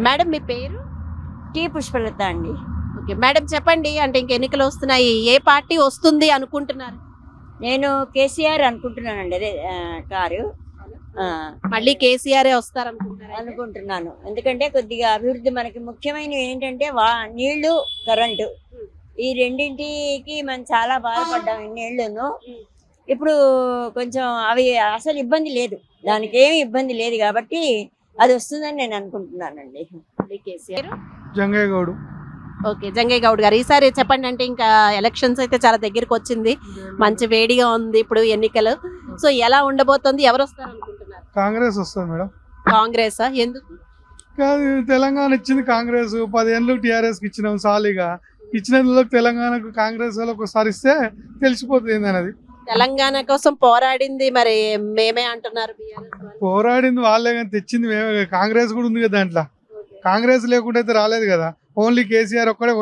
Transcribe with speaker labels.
Speaker 1: Madam మీ పేరు?
Speaker 2: Tea Pushpalatha అండి.
Speaker 1: Okay madam చెప్పండి, అంటే ఇంక ఎన్నికలు వస్తున్నాయి, ఏ పార్టీ వస్తుంది అనుకుంటున్నారు?
Speaker 2: నేను కేసీఆర్ అనుకుంటున్నానండి. అదే కారు ఆ,
Speaker 1: మళ్ళీ కేసీఆర్ వస్తారు అనుకుంటున్నారు?
Speaker 2: అనుకుంటున్నాను. ఎందుకంటే కొద్దిగా అభివృద్ధి మనకి ముఖ్యమైనవి ఏంటంటే నీళ్లు, కరెంటు, ఈ రెండింటికి మనం చాలా బాధపడ్డాం ఇన్నేళ్లను. ఇప్పుడు కొంచెం అవి అసలు ఇబ్బంది లేదు, దానికి ఏమి ఇబ్బంది లేదు కాబట్టి అది వస్తుందని నేను అనుకుంటున్నానండి.
Speaker 1: కేసీఆర్.
Speaker 3: జంగయ్య గౌడ్.
Speaker 1: ఓకే జంగయ్య గౌడ్ గారు, ఈసారి చెప్పండి, అంటే ఇంకా ఎలక్షన్స్ అయితే చాలా దగ్గరికి వచ్చింది, మంచి వేడిగా ఉంది ఇప్పుడు ఎన్నికలు. సో ఎలా ఉండబోతుంది, ఎవరు వస్తారు అనుకుంటున్నారు?
Speaker 3: కాంగ్రెస్ వస్తుంది మేడం.
Speaker 1: కాంగ్రెసా? ఎందుకు?
Speaker 3: కాదు, తెలంగాణ ఇచ్చింది కాంగ్రెస్, 10 ఏళ్ళు టీఆర్ఎస్కి ఇచ్చినాం. సాలిగా ఇచ్చినందులో తెలంగాణకు కాంగ్రెస్ వాళ్ళకి ఒకసారి ఇస్తే తెలిసిపోతుంది ఏందనేది.
Speaker 1: తెలంగాణ కోసం పోరాడింది మరి మేమే అంటున్నారు BRS వాళ్ళు.
Speaker 3: పోరాడింది వాళ్ళే కానీ తెచ్చింది మేమే. కాంగ్రెస్ కూడా ఉంది కదా దాంట్లో. కాంగ్రెస్ లేకుండా అయితే రాలేదు కదా, ఓన్లీ కేసీఆర్ ఒక్కడే